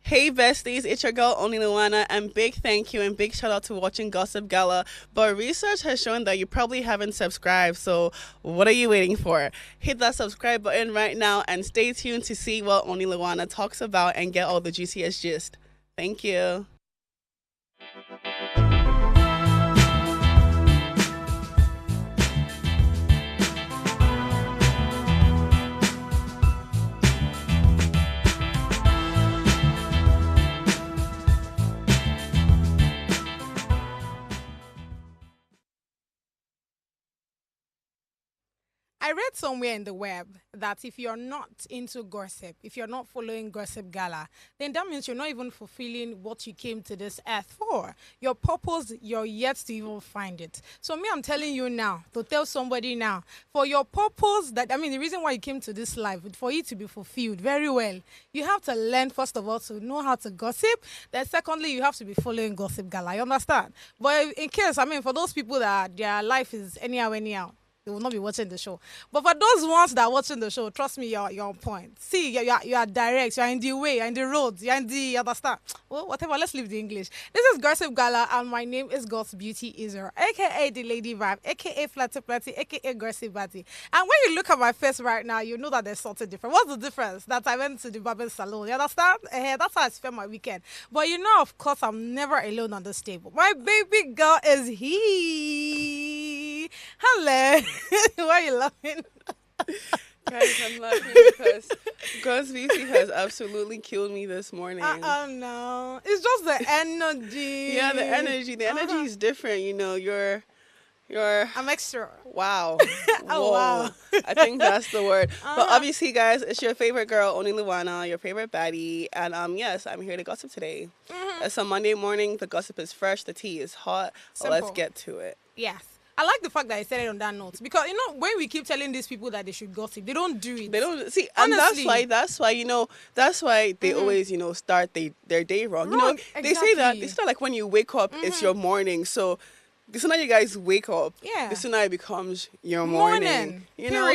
Hey besties, it's your girl Only Luana, and big thank you and big shout out to watching Gossip Gala. But research has shown that you probably haven't subscribed, so what are you waiting for? Hit that subscribe button right now and stay tuned to see what Only Luana talks about and get all the juiciest gist. Thank you. I read somewhere in the web that if you're not into gossip, if you're not following Gossip Gala, then that means you're not even fulfilling what you came to this earth for. Your purpose, you're yet to even find it. So me, I'm telling you now, to tell somebody now, for your purpose, the reason why you came to this life, for it to be fulfilled very well, you have to learn, first of all, to know how to gossip. Then secondly, you have to be following Gossip Gala. You understand? But in case, for those people that their life is anyhow, they will not be watching the show. But for those ones that are watching the show, trust me, you're on point. See, you are direct. You're in the way. You're in the road. You're in the understand. Well, whatever. Let's leave the English. This is Gossip Gala, and my name is God's Beauty Israel, aka the Lady Vibe, aka Flatty Flatty, aka Gossip Batty. And when you look at my face right now, you know that there's something different. What's the difference? That I went to the barber salon. You understand? That's how I spent my weekend. But you know, of course, I'm never alone on this table. My baby girl is here. Hello. Why are you laughing? Guys, I'm laughing because God's Beauty has absolutely killed me this morning. No. It's just the energy. Yeah, the energy. The energy is different, you're I'm extra. wow. Oh, wow. I think that's the word. But obviously, guys, it's your favorite girl, Only Luana, your favorite baddie. And yes, I'm here to gossip today. It's a Monday morning. The gossip is fresh. The tea is hot. So let's get to it. Yes. I like the fact that I said it on that note because when we keep telling these people that they should gossip, they don't do it. They don't see, and honestly. that's why they always start their day wrong. Exactly. They say that it's not like when you wake up, it's your morning. So the sooner you guys wake up, the sooner it becomes your morning.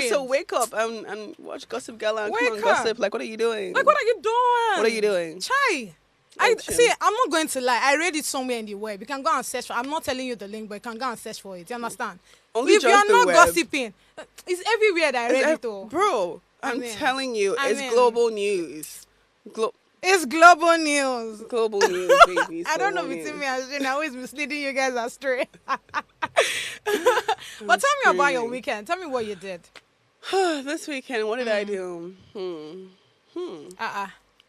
So wake up and watch Gossip Gala and come on gossip. Like, what are you doing? Like, what are you doing? What are you doing? Chai. I'm not going to lie. I read it somewhere in the web. You can go and search for it. I'm not telling you the link, but you can go and search for it. You understand? Only if you're not web. Gossiping, it's everywhere that I read it all. Bro, I'm telling you, it's global news. It's global news. Global news, baby. I don't know between me and Shane. I always misleading you guys astray. But tell me about your weekend. Tell me what you did. This weekend, what did I do?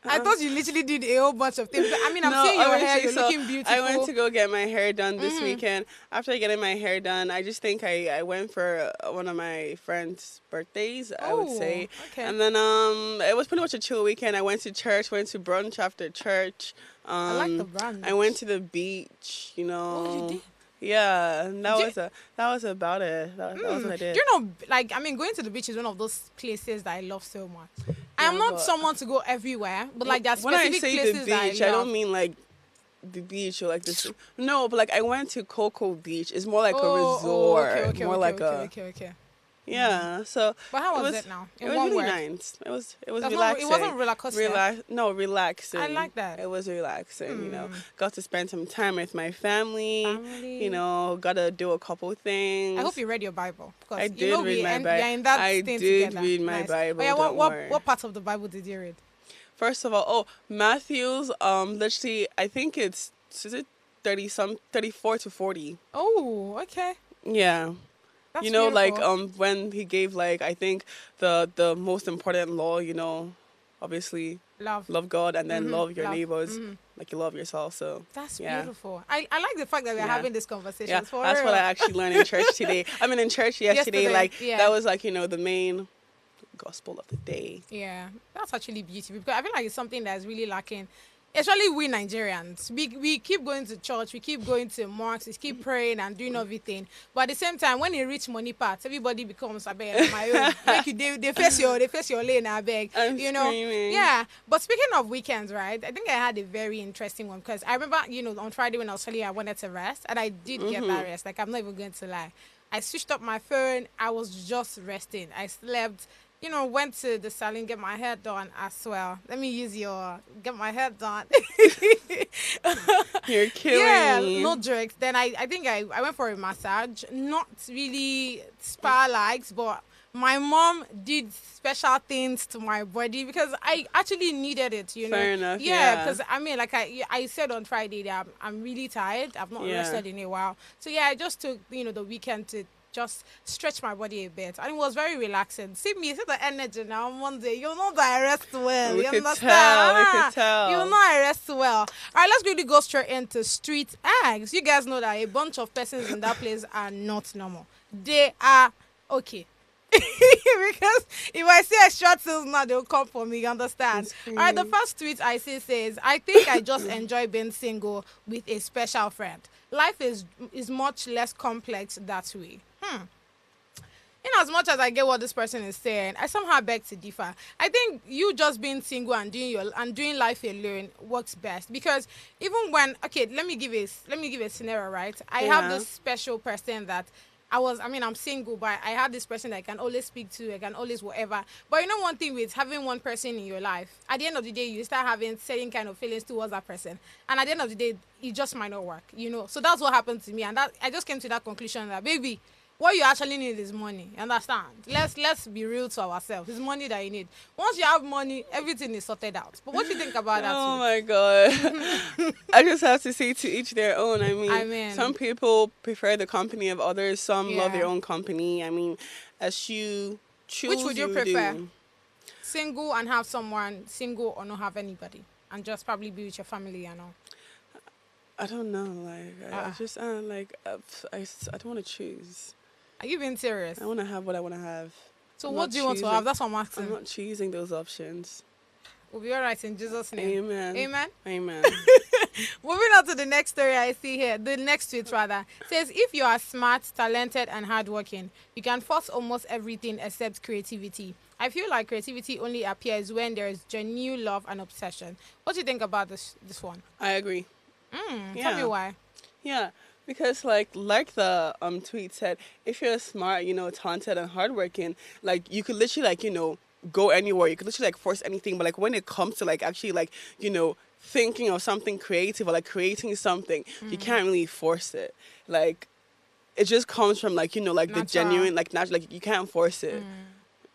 I thought you literally did a whole bunch of things. I'm seeing your hair. You're looking beautiful. I went to go get my hair done this weekend. After getting my hair done, I just think I went for one of my friend's birthdays, I would say. Okay. And then it was pretty much a chill weekend. I went to church, went to brunch after church. I like the brunch. I went to the beach, Oh, you did? Yeah, that was about it. That was what I did. Going to the beach is one of those places that I love so much. I am not someone to go everywhere, but there's specific places when I say the beach, I don't mean like the beach or like this. No, but I went to Cocoa Beach. It's more like a resort. Okay. Yeah. So. But how was it now? It was really nice. It was relaxing. It wasn't roller coaster. Relaxing. I like that. It was relaxing. Got to spend some time with my family. Got to do a couple things. I hope you read your Bible. I did read my Bible. In that I did together. Read my Bible. Oh, yeah, what part of the Bible did you read? First of all, Matthew's. Literally, I think is it 34 to 40. Oh, okay. Yeah. That's beautiful. When he gave I think the most important law, obviously love God and then love your neighbors like you love yourself. So that's beautiful. I like the fact that we're having this conversation. Yeah, that's what I actually learned in church today. In church yesterday. That was the main gospel of the day. Yeah, that's actually beautiful because I feel like it's something that's really lacking. Especially we Nigerians, we keep going to church, we keep going to mosques, we keep praying and doing everything. But at the same time, when you reach money parts, everybody becomes a beg my own. They face your lane, I beg. Screaming. Yeah. But speaking of weekends, right? I think I had a very interesting one because I remember, on Friday when I was telling you I wanted to rest, and I did get that rest. I'm not even going to lie. I switched up my phone. I was just resting. I slept went to the salon, get my hair done as well. Let me use your get my hair done. You're killing Yeah, me. no jokes. Then I think I went for a massage. Not really spa likes, but my mom did special things to my body because I actually needed it, Fair enough, Yeah, yeah. because I mean, like I said on Friday that I'm really tired. I've not Yeah. rested in a while. So yeah, I just took, the weekend to just stretch my body a bit. And it was very relaxing. See me, see the energy now on Monday. You'll know that I rest well. We You could understand? tell, we could You'll tell. know I rest well. All right, let's really go straight into street acts. You guys know that a bunch of persons in that place are not normal. They are okay. Because if I say extra things now, they'll come for me. You understand? It's All right, the free. first tweet I see says, "I think I just enjoy being single with a special friend. Life is much less complex that way." In as much as I get what this person is saying, I somehow beg to differ. I think you just being single and doing life alone works best because even when let me give a scenario, right? I have Yeah. this special person that I'm single, but I had this person that I can always speak to, I can always whatever. But one thing with having one person in your life, at the end of the day, you start having certain kind of feelings towards that person. And at the end of the day, it just might not work. So that's what happened to me. And that I just came to that conclusion that, baby, what you actually need is money. You understand? Let's be real to ourselves. It's money that you need. Once you have money, everything is sorted out. But what do you think about that? Oh Too? my god. I just have to say to each their own. I mean, some people prefer the company of others, some love their Yeah. own company. I mean, as you choose, Which would you prefer? do. Single and have someone, single or not have anybody, and just probably be with your family and all. I don't know. Like, I Ah. just I don't want to choose. Are you being serious? I want to have what I want to have. So I'm what not do you want to choosing- have? That's what I'm asking. I'm not choosing those options. We'll be all right in Jesus' name. Amen. Amen. Amen. Moving on to the next story I see here, the next tweet rather, says if you are smart, talented, and hardworking, you can force almost everything except creativity. I feel like creativity only appears when there is genuine love and obsession. What do you think about this one? I agree. Tell me why. Yeah, because like the tweet said, if you're smart, talented and hardworking, like you could literally go anywhere. You could literally force anything. But like when it comes to actually thinking of something creative or creating something, you can't really force it. Like it just comes from the Natural. genuine natural. Like you can't force it.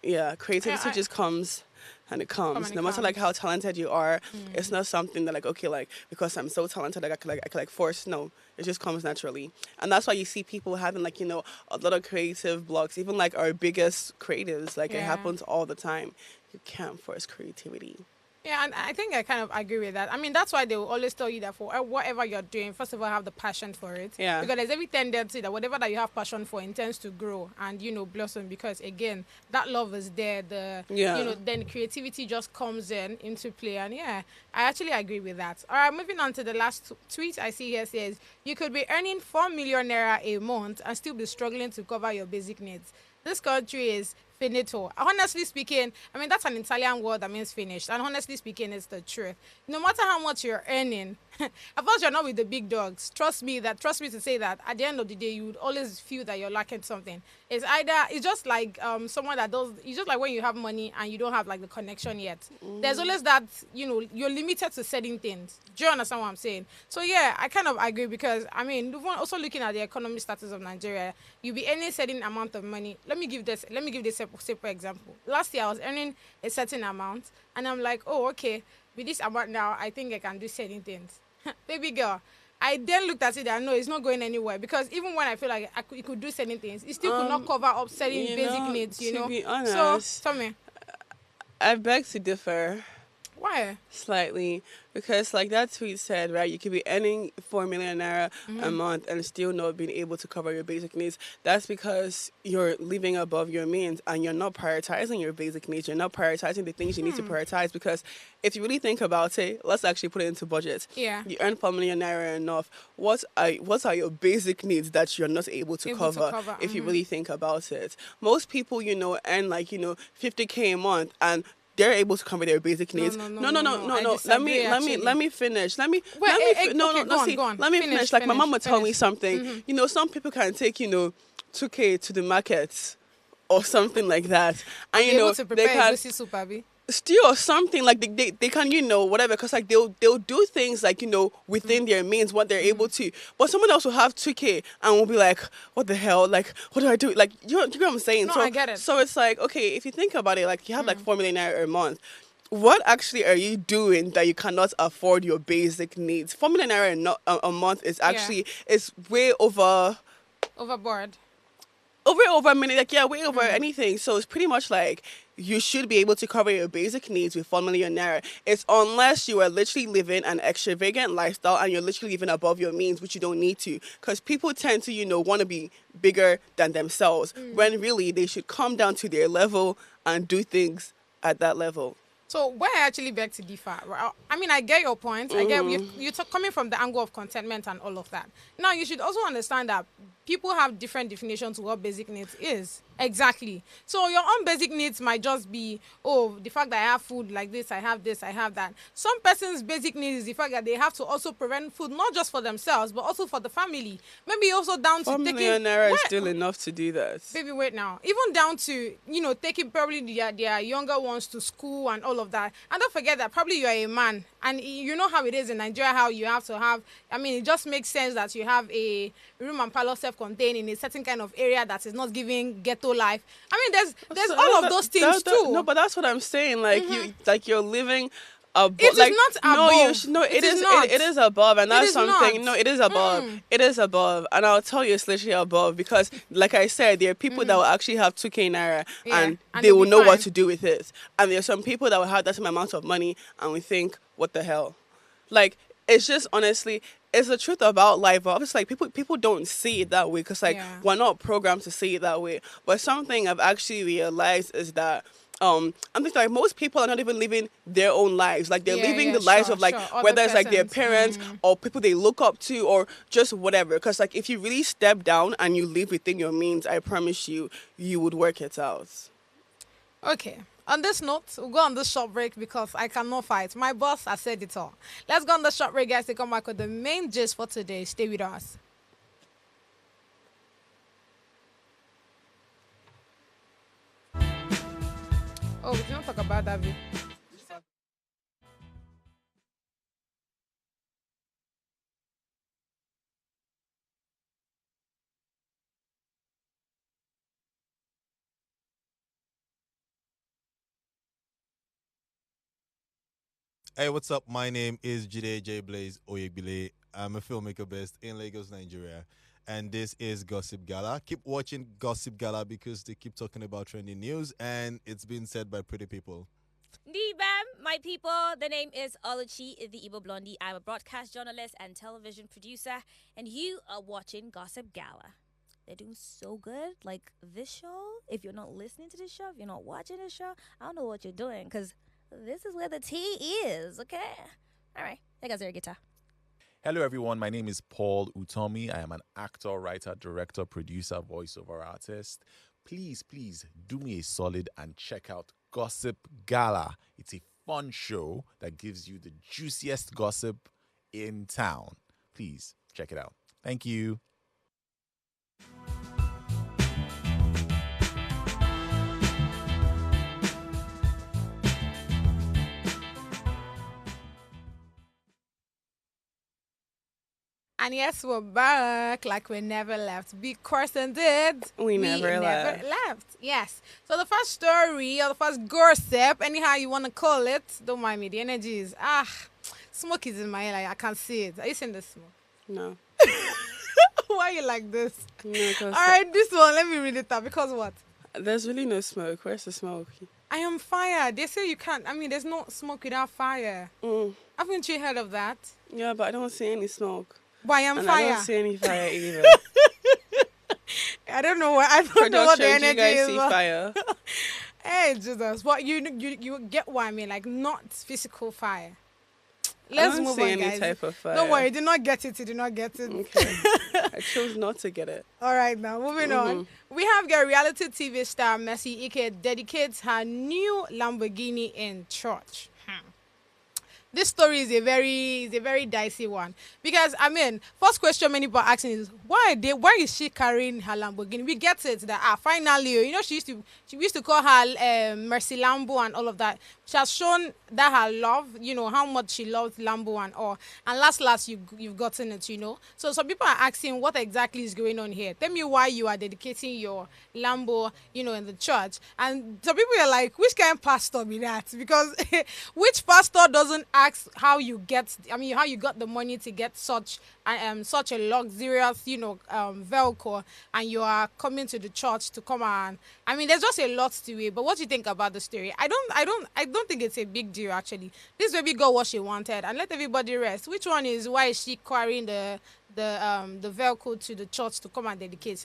Yeah, creativity Yeah, just comes. And it comes. and No it matter comes. how talented you are, it's not something that okay, because I'm so talented, I could force. No, it just comes naturally, and that's why you see people having a lot of creative blocks. Even our biggest creatives, it Yeah. happens all the time. You can't force creativity. Yeah, and I think I kind of agree with that. I mean, that's why they will always tell you that for whatever you're doing, first of all, have the passion for it. Yeah. Because there's every tendency that whatever that you have passion for intends to grow and, blossom because, again, that love is there. Then creativity just comes into play. And, yeah, I actually agree with that. All right, moving on to the last tweet I see here says, you could be earning 4 million naira a month and still be struggling to cover your basic needs. This country is finito. Honestly speaking, I mean, that's an Italian word that means finished. And honestly speaking, it's the truth. No matter how much you're earning, of course you're not with the big dogs. Trust me to say that at the end of the day, you would always feel that you're lacking something. It's just like someone that does, it's just like when you have money and you don't have the connection yet. There's always that, you're limited to certain things. Do you understand what I'm saying? So yeah, I kind of agree because, I mean, also looking at the economic status of Nigeria, you'll be earning a certain amount of money. Let me give this simple example. Last year I was earning a certain amount and I'm like, oh, okay, with this amount now, I think I can do certain things. Baby girl, I then looked at it and no, it's not going anywhere because even when I feel like it could do certain things, it still could not cover up certain basic needs, To be honest, So, tell me, I beg to differ. why? Slightly, because that tweet said, right, you could be earning 4 million naira a month and still not being able to cover your basic needs. That's because you're living above your means and you're not prioritizing your basic needs. You're not prioritizing the things you need to prioritize because if you really think about it, let's actually put it into budget. Yeah. You earn 4 million naira enough. What are your basic needs that you're not able to cover if you really think about it? Most people, earn 50K a month and they're able to cover their basic needs. No. No. I Let me disagree, finish. okay, go on. Let me finish. My mom would tell me finish. something. Some people can take 2K to the market or something like that. And Be able to they prepare can egusi soup, abi. stew or something like they can whatever, because like they'll do things like within their means what they're able to, but someone else will have 2K and will be like, what the hell, like what do I do, like you know what I'm saying. No, So I get it. it's like, okay, if you think about it, like you have like 4 million naira a month, what actually are you doing that you cannot afford your basic needs? 4 million naira a month is actually is way Overboard. over a minute, like, yeah, way over anything. So it's pretty much like you should be able to cover your basic needs with 1 million naira. It's unless you are literally living an extravagant lifestyle and you're literally living above your means, which you don't need to. Because people tend to, want to be bigger than themselves when really they should come down to their level and do things at that level. So where I actually beg to differ, right? I mean, I get your point. I get you coming from the angle of contentment and all of that. Now, you should also understand that people have different definitions of what basic needs is. Exactly. So your own basic needs might just be, oh, the fact that I have food like this, I have that. Some person's basic needs is the fact that they have to also prevent food, not just for themselves, but also for the family. Maybe also down to 4 taking... million naira is still enough to do that. Baby, wait now. Even down to, taking probably their younger ones to school and all of that. And don't forget that probably you are a man. And you know how it is in Nigeria, how you have to have... I mean, it just makes sense that you have a room and parlor self-contained in a certain kind of area that is not giving ghetto life. I mean, there's all of those things too. No, but that's what I'm saying. Like you're living above. It is like, not no, above. it is not. It is above, and that's is something. not. No, it is above. It is above, and I'll tell you, it's literally above because, like I said, there are people that will actually have 2K naira and they they'll will be know fine. what to do with it, and there are some people that will have that same amount of money and we think, what the hell, like. It's just honestly, it's the truth about life. But obviously, like people don't see it that way because we're not programmed to see it that way. But something I've actually realized is that I'm thinking like most people are not even living their own lives. Like they're living the lives of like whether it's like their parents or people they look up to or just whatever. Because like if you really step down and you live within your means, I promise you, you would work it out. Okay. On this note, we'll go on this short break because I cannot fight. My boss has said it all. Let's go on the short break, guys, to come back with the main gist for today. Stay with us. Oh, we didn't talk about that. Hey, what's up? My name is Jide J. Blaze Oyegbile. I'm a filmmaker based in Lagos, Nigeria. And this is Gossip Gala. Keep watching Gossip Gala because they keep talking about trending news and it's been said by pretty people. Bam, my people. The name is Oluchi, the Igbo Blondie. I'm a broadcast journalist and television producer, and you are watching Gossip Gala. They're doing so good. Like this show, if you're not listening to this show, if you're not watching this show, I don't know what you're doing because this is where the tea is, okay? All right, there goes your guitar. Hello, everyone. My name is Paul Utomi. I am an actor, writer, director, producer, voiceover artist. Please do me a solid and check out Gossip Gala. It's a fun show that gives you the juiciest gossip in town. Please check it out. Thank you. And yes, we're back like we never left. Because indeed, We never left. Yes. So the first story or the first gossip, anyhow you want to call it, don't mind me. The energy is, smoke is in my ear. Like, I can't see it. Are you seeing the smoke? No. Why are you like this? No, 'cause All right, this one, let me read it out. Because what? there's really no smoke. Where's the smoke? I am fire. They say you can't. I mean, there's no smoke without fire. Haven't you heard of that? Yeah, but I don't see any smoke. But I am And fire. I don't see any fire either. I don't know what. I don't know what the Production, do energy you guys is. see but- fire? Hey, Jesus. What you get what I mean? Like not physical fire. I Let's don't move see on, any guys. type of fire. Don't worry. You did not get it. You did not get it. Okay. I chose not to get it. All right, now moving on. We have got reality TV star Mercy Ike dedicates her new Lamborghini in church. this story is a very dicey one, because I mean, first question many people are asking is why is she carrying her Lamborghini? We get it that finally, she used to call her Mercy Lambo and all of that. She has shown that her love, how much she loves Lambo and all, and last you've gotten it, So some people are asking what exactly is going on here. Tell me why you are dedicating your Lambo, in the church, and some people are like, which kind of pastor be that? Because which pastor doesn't ask how you got the money to get such a luxurious, vehicle, and you are coming to the church to come and, there's just a lot to it. But what do you think about the story? I don't think it's a big deal actually. This baby got what she wanted, and let everybody rest. Which one is why is she carrying the vehicle to the church to come and dedicate?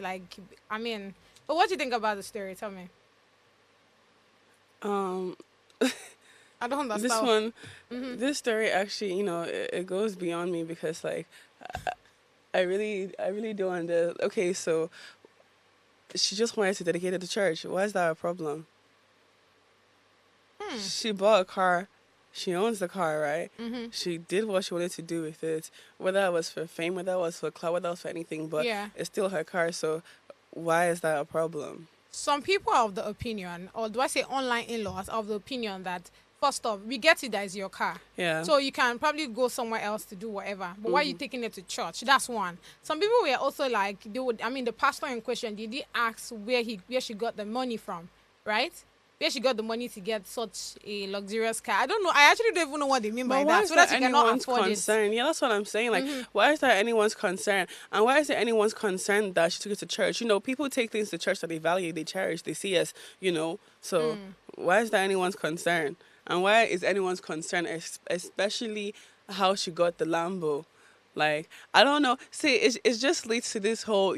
But what do you think about the story? Tell me. I don't understand. This one, this story actually, it goes beyond me, because like, I really don't understand. Okay, so she just wanted to dedicate it to church. Why is that a problem? She bought a car. She owns the car, right? She did what she wanted to do with it, whether it was for fame, whether it was for clout, whether it was for anything, but it's still her car, so why is that a problem? Some people are of the opinion, or do I say online in-laws, are of the opinion that, first off, we get it that is your car. Yeah. So you can probably go somewhere else to do whatever. But why are you taking it to church? That's one. Some people were also like, the pastor in question, did he ask where she got the money from, right? Where she got the money to get such a luxurious car. I don't know. I actually don't even know what they mean by that. So that you cannot afford concern? Yeah, that's what I'm saying. Like, why is that anyone's concern? And why is it anyone's concern that she took it to church? People take things to church that they value, they cherish, they see as, So why is that anyone's concern? And why is anyone's concern, especially how she got the Lambo? Like, I don't know. See, it just leads to this whole,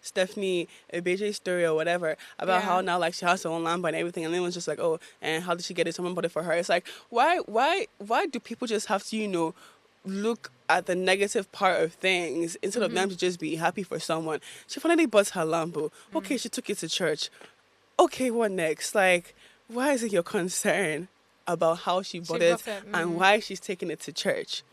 Stephanie Beje story or whatever about how now, like, she has her own Lamba and everything, and everyone's just like, oh, and how did she get it? Someone bought it for her. It's like, why do people just have to, look at the negative part of things instead of them to just be happy for someone? She finally bought her Lambo. Okay, she took it to church. Okay, what next? Like, why is it your concern about how she bought it and why she's taking it to church?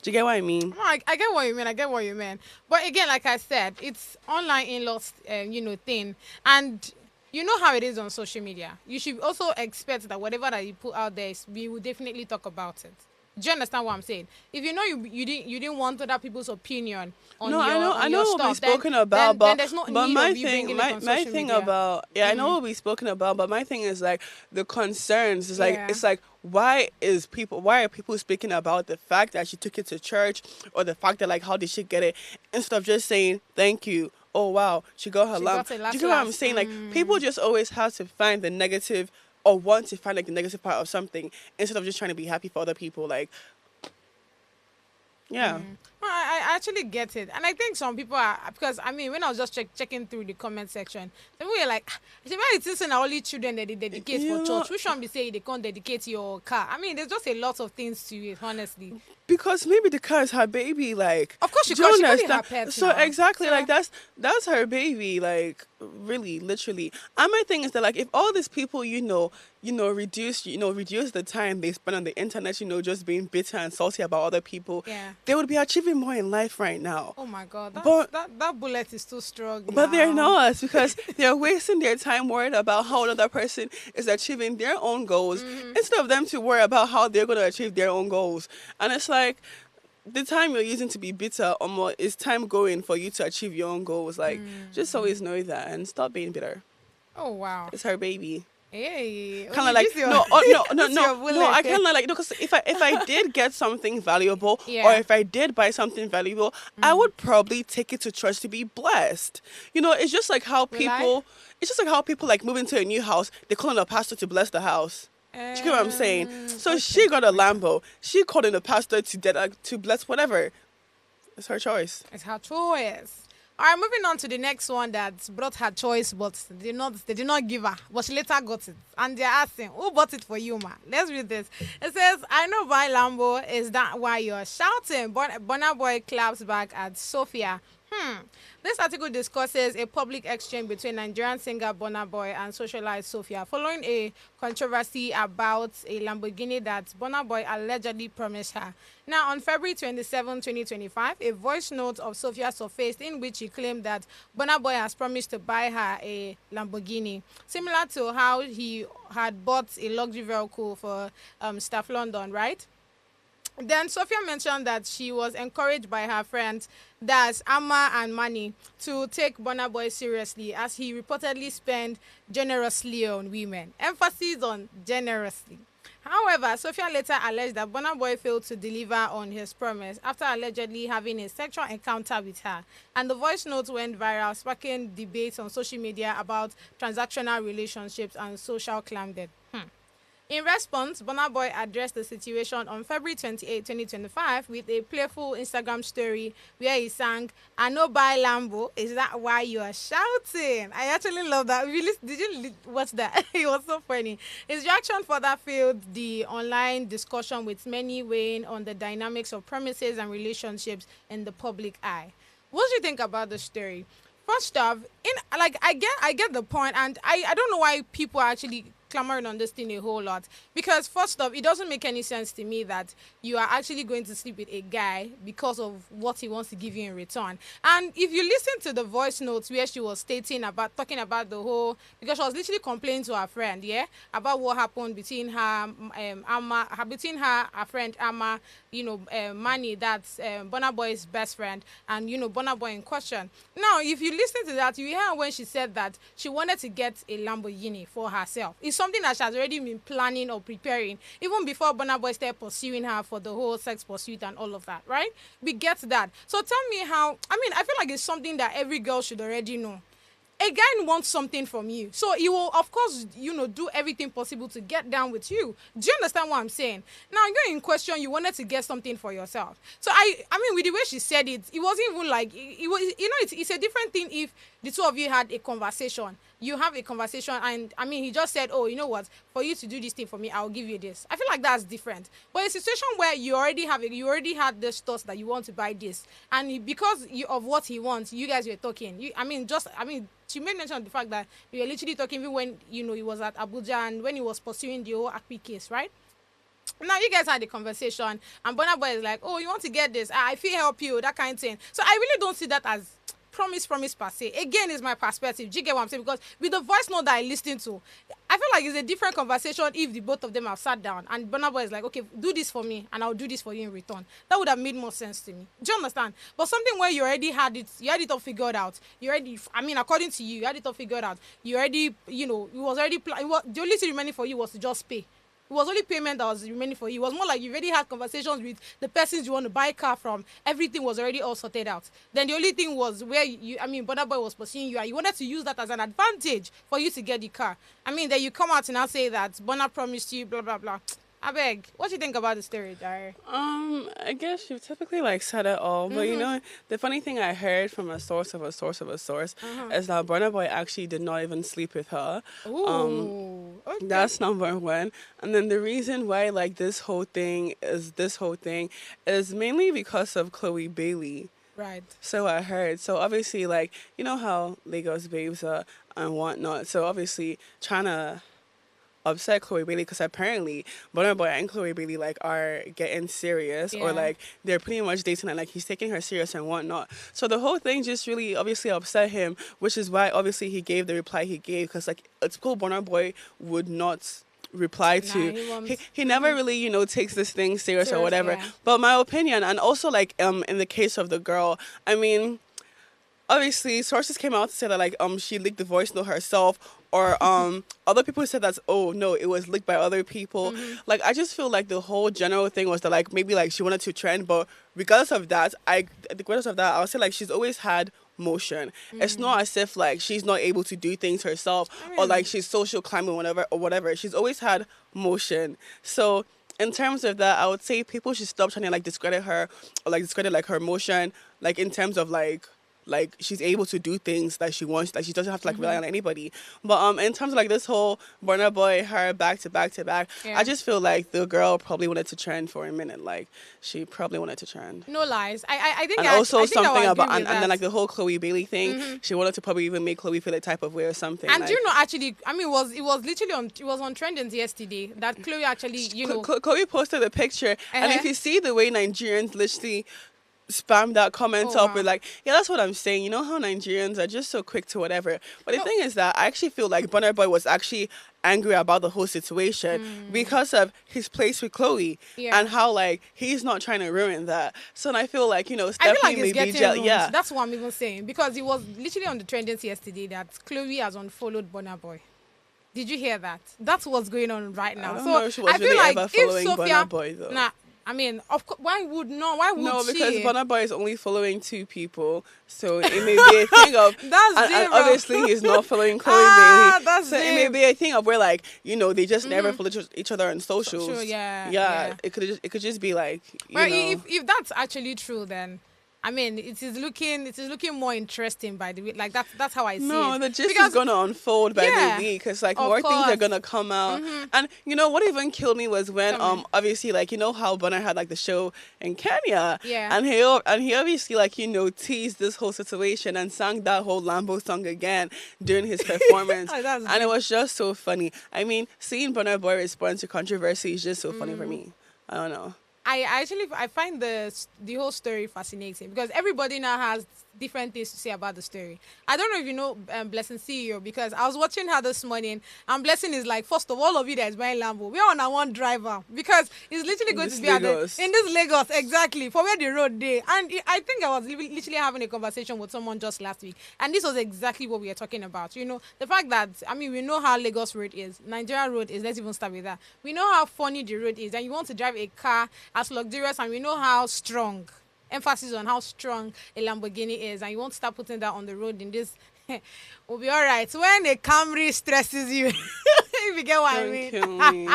Do you get what I mean? No, I get what you mean. But again, like I said, it's online in-laws, thing. And you know how it is on social media. You should also expect that whatever that you put out there, we will definitely talk about it. Do you understand what I'm saying? If you didn't want other people's opinion on I know your what we've stuff, spoken about, then there's no but need my of you thing, bringing it on my social thing media. about I know what we've spoken about, but my thing is like the concerns. It's like it's like why are people speaking about the fact that she took it to church, or the fact that like how did she get it, instead of just saying thank you. Oh wow, she got her lamp. Do you get what I'm saying? Like people just always have to find the negative, or want to find like the negative part of something, instead of just trying to be happy for other people. Like. Yeah. Well, I actually get it. And I think some people are, because when I was just checking through the comment section, some people were like, it's only children that they dedicate for church. We shouldn't be saying they can't dedicate your car. There's just a lot of things to it, honestly. Because maybe the car is her baby, like. Of course, she her pet. So now. Exactly, so, like that's her baby, like really, literally. And my thing is that like if all these people, reduce the time they spend on the internet, just being bitter and salty about other people, they would be achieving more in life right now. Oh my God, that bullet is too strong. But they're not, because they're wasting their time worried about how another person is achieving their own goals, instead of them to worry about how they're going to achieve their own goals. And it's like, the time you're using to be bitter is time going for you to achieve your own goals. Like, just always know that and stop being bitter. Oh wow, it's her baby. Hey, kind of like no. I kind of like because if I did get something valuable, or if I did buy something valuable, I would probably take it to church to be blessed. It's just like how people. It's just like how people like move into a new house. They call on a pastor to bless the house. Do you get what I'm saying? So she got a Lambo. She called in a pastor to bless whatever. It's her choice. It's her choice. All right, moving on to the next one that brought her choice, but they did not give her, but she later got it. And they're asking, who bought it for you, ma? Let's read this. It says, I know buy Lambo, is that why you're shouting? Burna Boy claps back at Sophia This article discusses a public exchange between Nigerian singer Burna Boy and socialite Sophia following a controversy about a Lamborghini that Burna Boy allegedly promised her. Now, on February 27, 2025, a voice note of Sophia surfaced in which he claimed that Burna Boy has promised to buy her a Lamborghini, similar to how he had bought a luxury vehicle for Staff London, right? Then Sophia mentioned that she was encouraged by her friends, that's Amma and Mani, to take Burna Boy seriously as he reportedly spent generously on women. Emphasis on generously. However, Sophia later alleged that Burna Boy failed to deliver on his promise after allegedly having a sexual encounter with her. And the voice note went viral, sparking debates on social media about transactional relationships and social climate. In response, Burna Boy addressed the situation on February 28, 2025 with a playful Instagram story where he sang, "I no buy Lambo, is that why you are shouting?" I actually love that. Really, did you watch that? It was so funny. His reaction further fueled the online discussion with many weighing on the dynamics of promises and relationships in the public eye. What do you think about the story? First off, I get the point, and I don't know why people are actually clamoring on this thing a whole lot, because first off, it doesn't make any sense to me that you are actually going to sleep with a guy because of what he wants to give you in return. And if you listen to the voice notes where she was talking about the whole, because she was literally complaining to her friend, yeah, about what happened between her her friend Amma, Manny, that's Burna Boy's best friend, and Burna Boy in question. Now, if you listen to that, you hear when she said that she wanted to get a Lamborghini for herself. It's something that she has already been planning or preparing even before Burna Boy started pursuing her for the whole sex pursuit and all of that, right? We get that. So tell me how, I feel like it's something that every girl should already know. A guy wants something from you, so he will, of course, do everything possible to get down with you. Do you understand what I'm saying? Now, you're in question, you wanted to get something for yourself. So with the way she said it, it wasn't even like it was. It's a different thing if the two of you had a conversation. You have a conversation, and he just said, "Oh, you know what? For you to do this thing for me, I'll give you this." I feel like that's different. But a situation where you already had this thoughts that you want to buy this, and because of what he wants, you guys were talking. She made mention of the fact that we were literally talking even when he was at Abuja and when he was pursuing the whole Akpi case, right? Now you guys had the conversation, and Burna Boy is like, "Oh, you want to get this? I feel help you," that kind of thing. So I really don't see that as promise per se. Again, is my perspective. Do you get what I'm saying? Because with the voice note that I listened to, I feel like it's a different conversation if the both of them have sat down and Burna Boy is like, "Okay, do this for me and I'll do this for you in return." That would have made more sense to me. Do you understand? But something where you already had it, you had it all figured out. You already, according to you, you had it all figured out. You already, it was already, the only thing remaining for you was to just pay. It was only payment that was remaining for you. It was more like you already had conversations with the persons you want to buy a car from. Everything was already all sorted out. Then the only thing was where Burna Boy was pursuing you, and you wanted to use that as an advantage for you to get the car. Then you come out and now say that Burna promised you, blah, blah, blah. I beg, what do you think about the story, Dari? I guess you've typically said it all, but the funny thing I heard from a source of a source of a source is that Burna Boy actually did not even sleep with her. Ooh, okay. That's number one. And then the reason why this whole thing is mainly because of Chloe Bailey. Right. So I heard. So obviously, how Lagos babes are and whatnot. So obviously trying to upset Chloe Bailey because apparently Burna Boy and Chloe Bailey are getting serious, or they're pretty much dating, and he's taking her serious and whatnot. So the whole thing just really obviously upset him, which is why obviously he gave the reply he gave, because it's cool Burna Boy would not reply to. He never really takes this thing serious or whatever. Yeah. But my opinion, and also in the case of the girl, obviously sources came out to say that she leaked the voice note herself, or other people said that, oh no, it was leaked by other people. I just feel like the whole general thing was that maybe she wanted to trend, but regardless of that, I would say she's always had motion. It's not as if she's not able to do things herself, or she's social climbing whatever. She's always had motion. So in terms of that, I would say people should stop trying to discredit her, or discredit her motion, in terms of like she's able to do things that she wants, like she doesn't have to like rely on anybody. But in terms of like this whole Burna Boy, her back to back to back, I just feel like the girl probably wanted to trend for a minute. Like she probably wanted to trend. No lies. I think And I, also I think something I about and then like the whole Chloe Bailey thing, she wanted to probably even make Chloe feel a type of way or something. And like, do you know, actually, I mean, it was literally on trending yesterday that Chloe actually, you know, Chloe posted a picture, and if you see the way Nigerians literally spam that comment up with like, yeah, that's what I'm saying. You know how Nigerians are just so quick to whatever. But the thing is that I actually feel like Burna Boy was actually angry about the whole situation because of his place with Chloe and how like he's not trying to ruin that. So and I feel like, you know, I feel Stephanie like it's may be getting ruined. yeah. That's what I'm even saying, because it was literally on the trendings yesterday that Chloe has unfollowed Burna Boy. Did you hear that? That's what's going on right now. I don't So know if she was I feel really like ever if following Sophia, Burna Boy though. nah, I mean, of course, why would No, because she? Burna Boy is only following 2 people, so it may be a thing of and obviously he's not following Chloe Bailey. That's so it may be a thing of where like, you know, they just never follow each other on socials. Sure, yeah. It could just be like, you Well, know. if that's actually true, then I mean, it is looking more interesting by the way. Like that's how I see it. No, the gist is gonna unfold by the week, because like more things are gonna come out. And you know what even killed me was when obviously like, you know how Burna had like the show in Kenya, and he obviously like, you know, teased this whole situation and sang that whole Lambo song again during his performance, and it was just so funny. I mean, seeing Burna Boy respond to controversy is just so funny for me. I don't know. I find the whole story fascinating, because everybody now has different things to say about the story. I don't know if you know Blessing CEO, because I was watching her this morning, and Blessing is like, first of all of you that is buying Lambo, we're on our one driver, because it's literally going to be in this Lagos, exactly, for where the road day. And I think I was literally having a conversation with someone just last week, and this was exactly what we were talking about. You know, the fact that, I mean, we know how Lagos road is, Nigeria road is, let's even start with that. We know how funny the road is, and you want to drive a car as luxurious, and we know how strong, emphasis on how strong a Lamborghini is, and you won't start putting that on the road in this. We'll be all right. When a Camry stresses you, if you get what I mean. Kill me.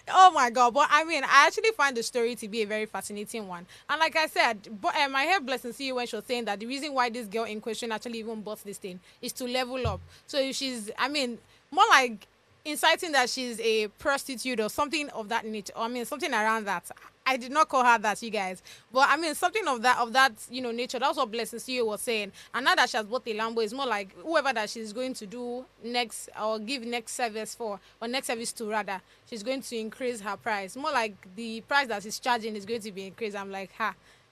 Oh my God. But I mean, I actually find the story to be a very fascinating one. And like I said, but I heard Blessing see you when she was saying that the reason why this girl in question actually even bought this thing is to level up. So if she's, I mean, more like inciting that she's a prostitute or something of that nature. I mean, something around that. I did not call her that, you guys. But I mean, something of that, you know, nature. That's what Blessing CEO was saying. And now that she has bought the Lambo, it's more like whoever that she's going to do next, or give next service for, or next service to rather, she's going to increase her price. More like the price that she's charging is going to be increased. I'm like,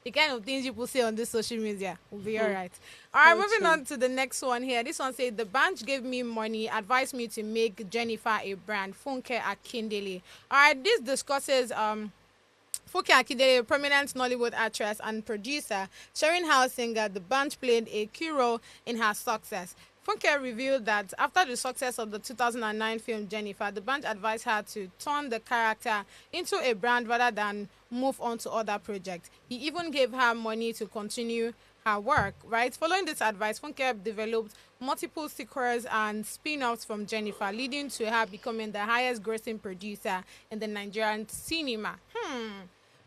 the kind of things people say on this social media will be all right. All right, moving on to the next one here. This one says, the bank gave me money, advised me to make Jennifer a brand. Funke Akindele. All right, this discusses Funke Akindele, a prominent Nollywood actress and producer, sharing how singer the band played a key role in her success. Funke revealed that after the success of the 2009 film Jennifer, the band advised her to turn the character into a brand rather than move on to other projects. He even gave her money to continue her work, right? Following this advice, Funke developed multiple sequels and spin-offs from Jennifer, leading to her becoming the highest grossing producer in the Nigerian cinema.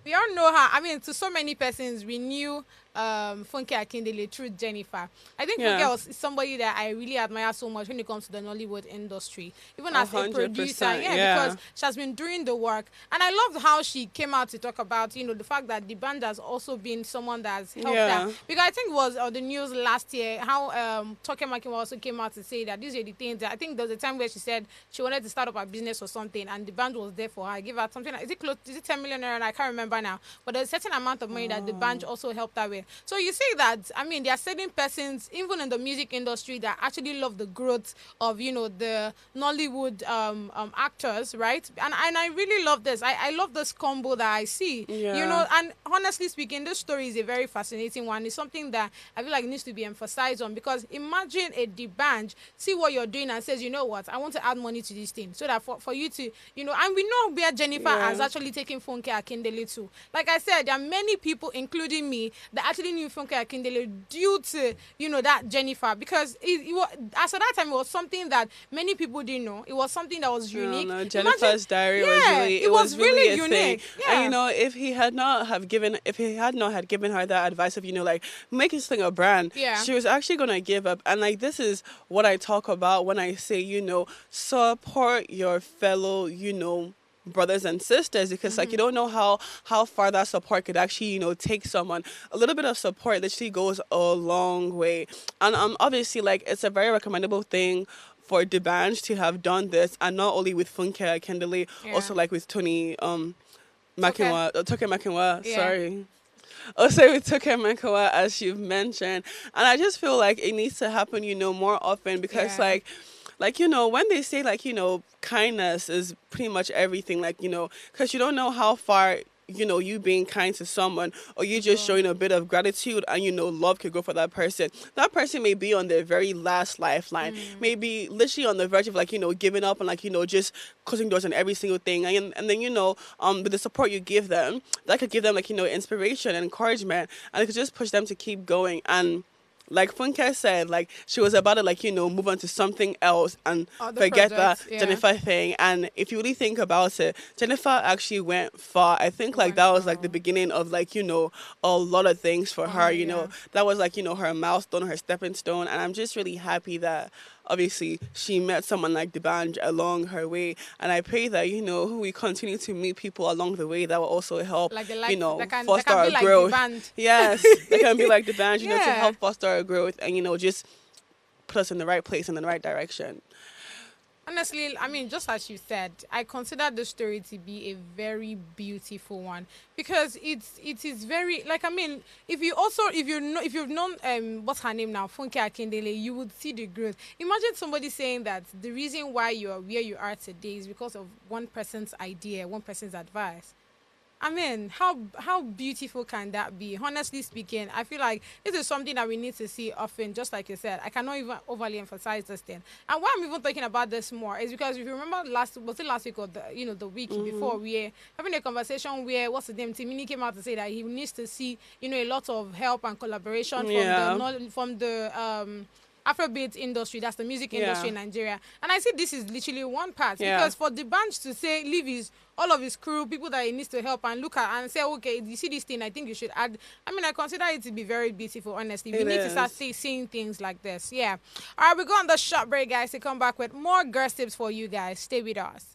We all know her. I mean, to so many persons, we knew Funke Akindele through Jennifer. I think Funke was somebody that I really admire so much when it comes to the Nollywood industry, even as a producer. Because she has been doing the work. And I loved how she came out to talk about, you know, the fact that the band has also been someone that's helped her. Because I think it was the news last year, how Toke Makinwa also came out to say that these are the things that I think there was a time where she said she wanted to start up a business or something, and the band was there for her. I give her something, is it 10 million naira? I can't remember now. But there's a certain amount of money that the band also helped her with. So you see that, I mean, there are certain persons, even in the music industry, that actually love the growth of, you know, the Nollywood actors, right? And I really love this. I love this combo that I see, you know, and honestly speaking, this story is a very fascinating one. It's something that I feel like needs to be emphasized on, because imagine a deband see what you're doing and says, you know what, I want to add money to this thing, so that for you to, you know, and we know where Jennifer has actually taken Funke Akindele to. to. Like I said, there are many people, including me, that actually knew Funke Akindele due to, that Jennifer. Because as of that time, it was something that many people didn't know. It was something that was unique. No, Jennifer's diary was Yeah, really, it was really a thing. unique. Yeah. And if he had not had given her that advice of like make this thing a brand, Yeah. she was actually gonna give up. And like this is what I talk about when I say support your fellow brothers and sisters, because like you don't know how far that support could actually take someone. A little bit of support literally goes a long way. And obviously like it's a very recommendable thing for Debanj to have done this, and not only with Funke Akindele, also like with Tony Makinwa, Toke Makinwa, sorry. Also with Toke Makinwa, as you've mentioned. And I just feel like it needs to happen, more often, because like when they say like, kindness is pretty much everything, like, because you don't know how far, you being kind to someone, or you just showing a bit of gratitude and, love could go for that person. That person may be on their very last lifeline, maybe literally on the verge of like, giving up and like, just closing doors on every single thing. And then, with the support you give them, that could give them like, inspiration and encouragement, and it could just push them to keep going. And like Funke said, like she was about to like, move on to something else and forget that Jennifer thing. And if you really think about it, Jennifer actually went far. I think like that was like the beginning of like, a lot of things for her, that was like, her milestone, her stepping stone. And I'm just really happy that obviously she met someone like Debanj along her way. And I pray that, we continue to meet people along the way that will also help, foster our growth. Yes, they can be like Debanj, to help foster our growth and, just put us in the right place, in the right direction. Honestly, I mean, just as you said, I consider the story to be a very beautiful one, because it is very, like, I mean, if you've known what's her name now, Funke Akindele, you would see the growth. Imagine somebody saying that the reason why you are where you are today is because of one person's idea, one person's advice. I mean, how beautiful can that be? Honestly speaking, I feel like this is something that we need to see often, just like you said. I cannot even overly emphasize this thing. And why I'm even talking about this more is because if you remember last week or the week before, we were having a conversation where, what's his name, Timini came out to say that he needs to see, a lot of help and collaboration from the Afrobeat industry, that's the music industry in Nigeria. And I see this is literally one part, because for the band to say, leave all of his crew, people that he needs to help and look at and say, okay, you see this thing, I think you should add. I mean, I consider it to be very beautiful, honestly. We need to start seeing things like this. Yeah. All right, we go on the short break, guys, to come back with more gossips for you guys. Stay with us.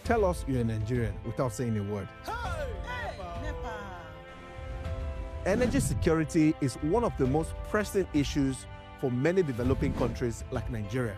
Tell us you're a Nigerian without saying a word. Energy security is one of the most pressing issues for many developing countries like Nigeria.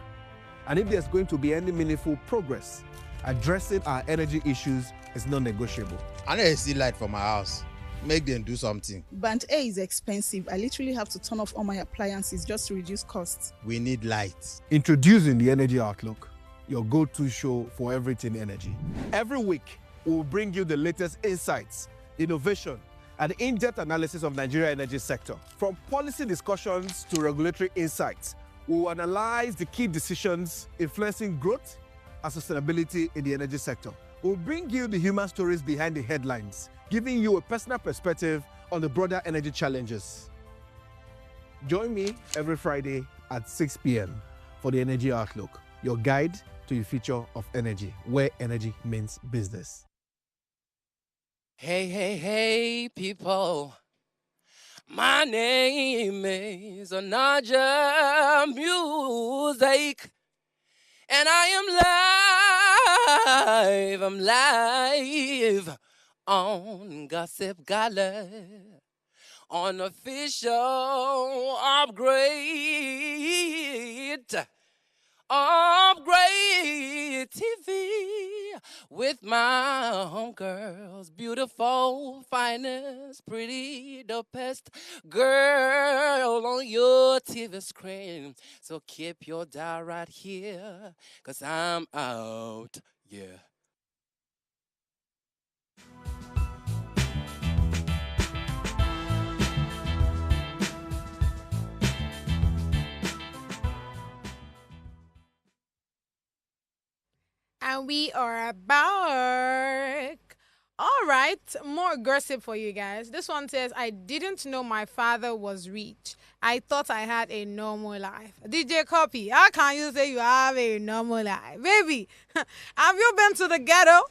And if there's going to be any meaningful progress, addressing our energy issues is non-negotiable. I know you see light from my house. Make them do something. Band A is expensive. I literally have to turn off all my appliances just to reduce costs. We need light. Introducing the Energy Outlook, your go-to show for everything energy. Every week, we'll bring you the latest insights, innovation, and in-depth analysis of Nigeria's energy sector. From policy discussions to regulatory insights, we'll analyze the key decisions influencing growth and sustainability in the energy sector. We'll bring you the human stories behind the headlines, giving you a personal perspective on the broader energy challenges. Join me every Friday at 6 p.m. for the Energy Outlook, your guide to the future of energy, where energy means business. Hey, hey, hey, people. My name is Anaja Music, and I'm live on Gossip Gala, on official Upgrade TV with my homegirls, beautiful, finest, pretty, the best girl on your TV screen. So keep your dial right here, 'cause I'm out, yeah. And we are back. All right, more gossip for you guys. This one says, I didn't know my father was rich. I thought I had a normal life. DJ Copy, how can you say you have a normal life? Baby, have you been to the ghetto?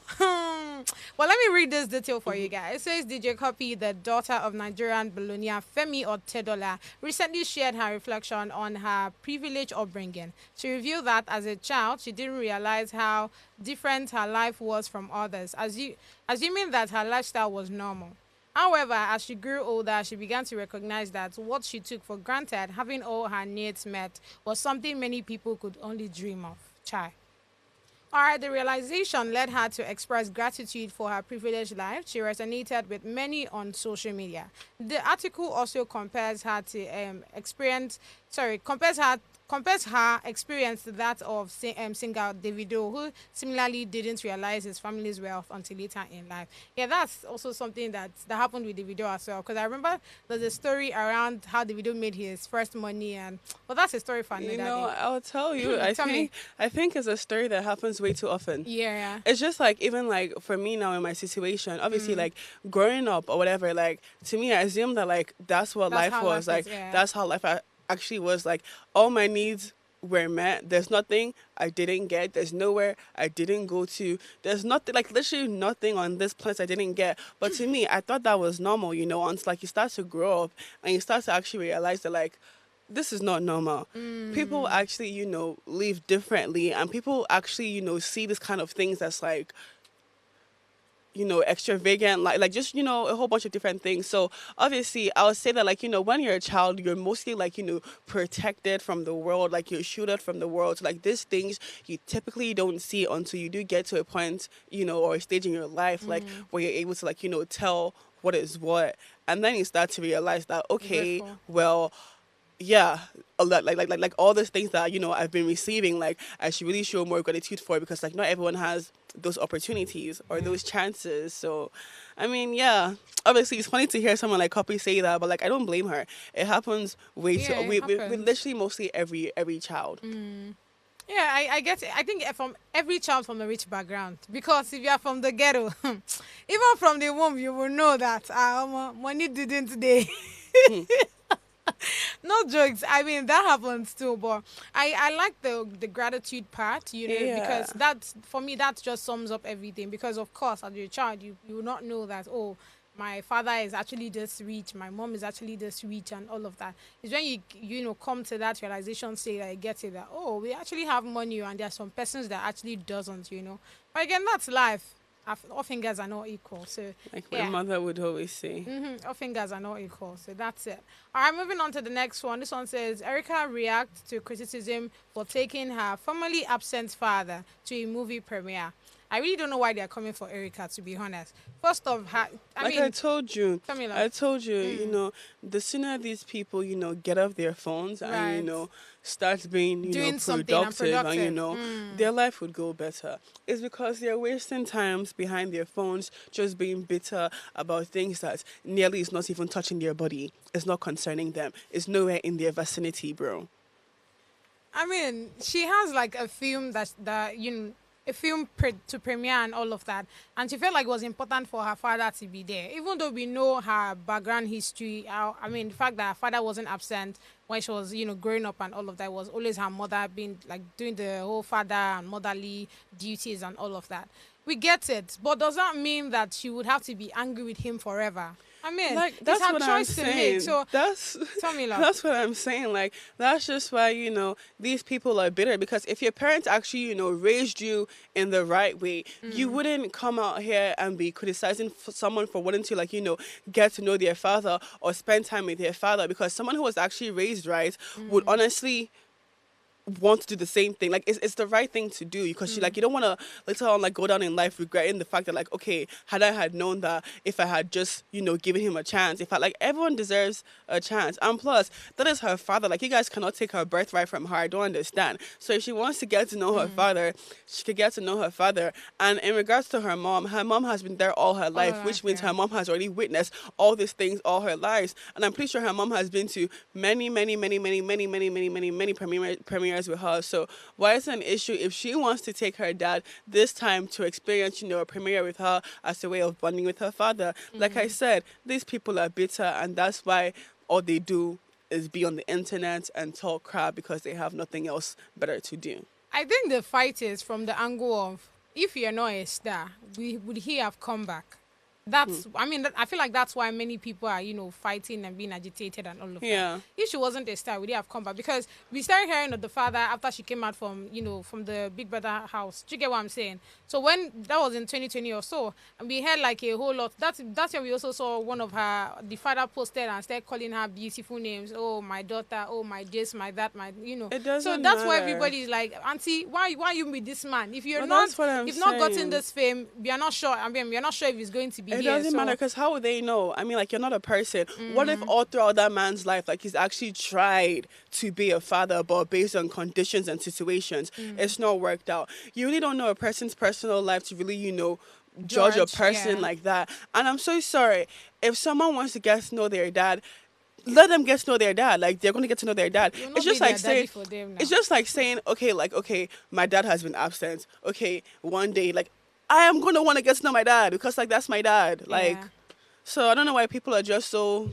Well, let me read this detail for you guys. It says DJ Copy, the daughter of Nigerian billionaire Femi Otedola, recently shared her reflection on her privileged upbringing. She revealed that as a child, she didn't realize how different her life was from others, assuming that her lifestyle was normal. However, as she grew older, she began to recognize that what she took for granted, having all her needs met, was something many people could only dream of. Chai. All right, the realization led her to express gratitude for her privileged life. She resonated with many on social media. The article also compares her experience to that of singer Davido, who similarly didn't realize his family's wealth until later in life. Yeah, that's also something that happened with Davido as well. Because I remember there's a story around how Davido made his first money, and well, that's a story for another You know, day. I'll tell you. I think it's a story that happens way too often. Yeah. It's just like, even like for me now in my situation, obviously like growing up or whatever, like to me I assumed that like that's what That's life how was. life Like is, yeah. that's how life actually was. Like all my needs were met. There's nothing I didn't get. There's nowhere I didn't go to. There's nothing, like literally nothing on this place I didn't get. But to me, I thought that was normal, you know, until like you start to grow up and you start to actually realize that like this is not normal. People actually, you know, live differently, and people actually, you know, see this kind of things that's like, you know, extravagant, like just, you know, a whole bunch of different things. So obviously I would say that like, you know, when you're a child, you're mostly like, you know, protected from the world, like you're shielded from the world. So like these things you typically don't see until you do get to a point, you know, or a stage in your life, like where you're able to like, you know, tell what is what. And then you start to realize that, okay, Grateful. well, yeah, a lot, like all those things that, you know, I've been receiving, like I should really show more gratitude for, because like not everyone has those opportunities or those chances. So I mean, yeah, obviously it's funny to hear someone like Copy say that, but like I don't blame her. It happens way Yeah, too it we happens. literally mostly every child. Yeah, I get it. I think from every child from a rich background, because if you are from the ghetto, even from the womb, you will know that money didn't today. No jokes. I mean, that happens too, but I like the gratitude part, you know, Yeah. because that's, for me, that just sums up everything. Because of course, as a child, you will not know that, oh, my father is actually this rich, my mom is actually this rich, and all of that. It's when you know, come to that realization stage that you get it, that, oh, we actually have money, and there are some persons that actually doesn't, you know. But again, that's life. All fingers are not equal. So Like my yeah. mother would always say. All fingers are not equal, so that's it. All right, moving on to the next one. This one says, Erica reacts to criticism for taking her formerly absent father to a movie premiere. I really don't know why they're coming for Erica, to be honest. First of her, I told you, tell me, love. I told you, you know, the sooner these people, you know, get off their phones and, you Right. know, start being, you Doing know, something and productive, and, you productive. know, their life would go better. It's because they're wasting times behind their phones, just being bitter about things that nearly is not even touching their body. It's not concerning them. It's nowhere in their vicinity, bro. I mean, she has like a film that you know, a film to premiere and all of that, and she felt like it was important for her father to be there, even though we know her background history. I mean, the fact that her father wasn't absent when she was, you know, growing up and all of that, was always her mother being like doing the whole father and motherly duties and all of that. We get it, but does that mean that she would have to be angry with him forever? I mean, Like it's that's her what I'm choice to make. saying. So That's tell me, love. that's what I'm saying. Like that's just why, you know, these people are bitter, because if your parents actually, you know, raised you in the right way, you wouldn't come out here and be criticizing someone for wanting to, like, you know, get to know their father or spend time with their father, because someone who was actually raised right would honestly want to do the same thing. Like it's the right thing to do, because you, like, you don't want to later on like go down in life regretting the fact that, like, okay, had I had known that, if I had just, you know, given him a chance, if I, like, everyone deserves a chance. And plus, that is her father. Like, you guys cannot take her birthright from her. I don't understand. So if she wants to get to know her father, she could get to know her father. And in regards to her mom has been there all her life, which means her mom has already witnessed all these things all her lives. And I'm pretty sure her mom has been to many premieres premieres with her. So why is it an issue if she wants to take her dad this time to experience, a premiere with her as a way of bonding with her father? Like I said, these people are bitter, and that's why all they do is be on the internet and talk crap because they have nothing else better to do. I think the fight is from the angle of, if you're not a star, would he have come back? That's, I mean, I feel like that's why many people are, fighting and being agitated and all of that. If she wasn't a star, would he have come back? Because we started hearing of the father after she came out from, from the Big Brother house. Do you get what I'm saying? So when that was in 2020 or so, and we heard like a whole lot. That's where we also saw one of the father posted and started calling her beautiful names. Oh, my daughter. Oh, my this, my that, my, It doesn't So that's matter. why everybody's like, Auntie, why you with this man? If you're Well, not gotten this fame, we are not sure. I mean, we are not sure if he's going to be It here. doesn't matter, because how would they know? I mean, like, you're not a person. What if all throughout that man's life, like, he's actually tried to be a father, but based on conditions and situations, it's not worked out? You really don't know a person's personal life to really, judge a person like that. And I'm so sorry. If someone wants to get to know their dad, let them get to know their dad. Like, they're going to get to know their dad. It's just like saying, okay, my dad has been absent. Okay, one day, like, I am going to want to get to know my dad because, like, that's my dad. Like, so I don't know why people are just so...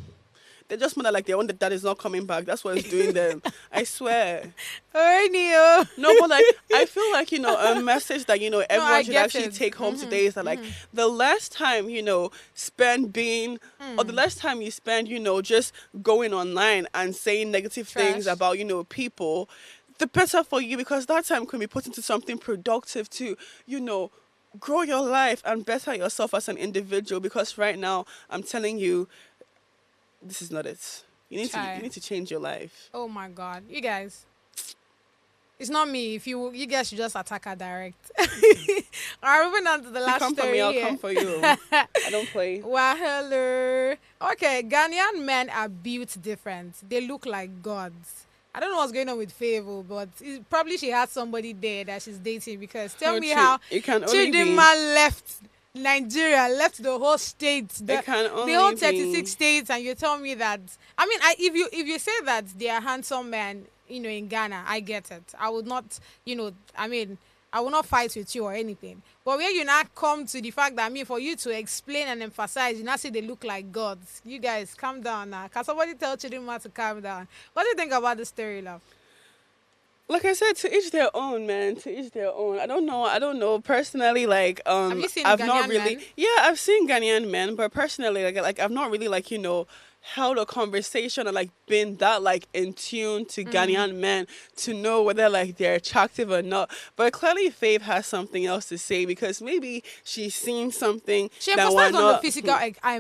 They're just mad like they want the dad is not coming back. That's what it's doing them. I swear. Oh, Neo. No, but, like, I feel like, a message that, everyone should actually take home today is that, like, the less time, spend being... Or the less time you spend, just going online and saying negative things about, people, the better for you, because that time can be put into something productive to, grow your life and better yourself as an individual. Because right now, I'm telling you, this is not it. You need to change your life. Oh my God, you guys! It's not me. If you guys should just attack her direct. All right, moving on to the last come story. For me, here. I'll come for you. I don't play. Well, hello. Okay, Ghanaian men are built different. They look like gods. I don't know what's going on with Favour, but probably she has somebody there that she's dating, because tell me how Chidinma left Nigeria, left the whole state, the whole 36 states, and you tell me that. I mean, if you say that they are handsome men, in Ghana, I get it. I would not, I will not fight with you or anything. But when you now come to the fact that, for you to explain and emphasize, you now say they look like gods. You guys, calm down now. Can somebody tell Chidinma to calm down? What do you think about the story, love? Like I said, to each their own, man. To each their own. I don't know. Personally, like, have you seen I've Ghanaian not really. men? Yeah, I've seen Ghanaian men, but personally, like I've not really, like, held a conversation and, like, been that, like, in tune to Ghanaian men to know whether, like, they're attractive or not. But clearly Faith has something else to say, because maybe she's seen something she that emphasized on not the physical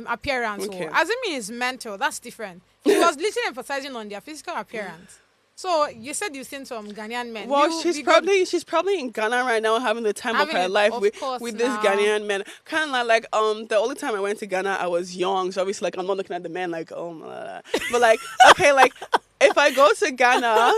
appearance. Okay. As it means mental, that's different. She was literally emphasizing on their physical appearance. So you said you've seen some Ghanaian men. Well, she's probably in Ghana right now having the time of her life with this Ghanaian man. Kind of like the only time I went to Ghana, I was young, so obviously, like, I'm not looking at the man like, oh my, but, like, okay, like, if I go to Ghana,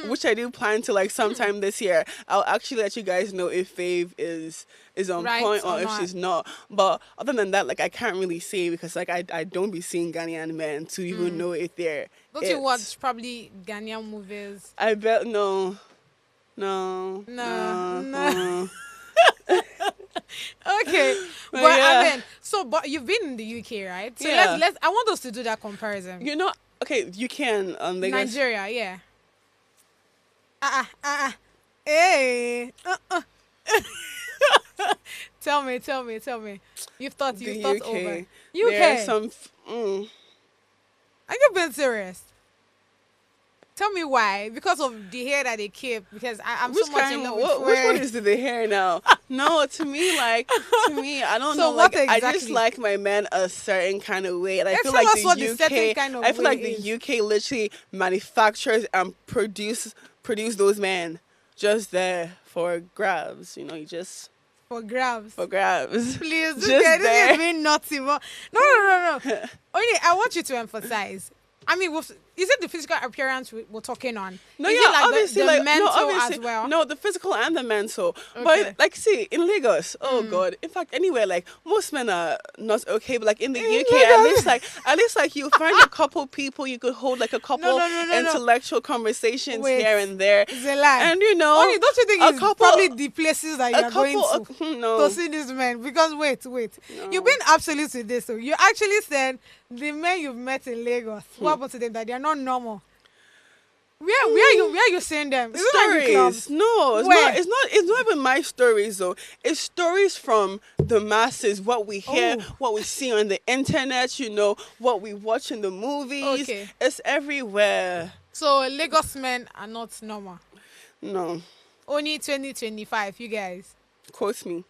which I do plan to, like, sometime this year, I'll actually let you guys know if Fave is on point or if she's not. But other than that, like, I can't really say, because, like, I don't be seeing Ghanaian men to even know if they're... Don't you watch probably Ghanaian movies? I bet no. Okay, but yeah. but you've been in the UK, right? So Yeah. let's. I want us to do that comparison. Okay, you can Lagos. Nigeria, yeah. Hey. Tell me. You've thought UK. over. UK. There are some. Are you being serious? Tell me why. Because of the hair that they keep. Because I'm so much in love with which one is the hair now? No, to me, I don't So know. what Like, I exactly? just like my men a certain kind of way, and I feel Tell like us what the the certain UK. kind of I feel way like is. the UK literally manufactures and produce those men just there for grabs. You just For grabs. for grabs. Please, this Just guy, this there. is being naughty. No. Only, I want you to emphasize. I mean, is it the physical appearance we're talking on? No, is yeah, it like obviously, the like mental no, obviously, as well? no, the physical and the mental. Okay. But like, see, in Lagos, oh God, in fact, anywhere, like most men are not okay, but like in the UK, at least, like you find a couple people you could hold like a couple no. intellectual conversations Wait, here and there, it's a lie. and you know, Only, don't you think a it's couple- probably the places that a you're going couple, to no, to see these men? Because wait, No. you've been absolute with this. So you actually said the men you've met in Lagos, what happened to them? That they are not normal. Where you seeing them? Is it like the clubs? Stories. No, it's Where? not. It's not even my stories though. It's stories from the masses. What we hear, Oh. what we see on the internet. You know, what we watch in the movies. Okay. It's everywhere. So Lagos men are not normal. No, Only 2025, you guys. quote me.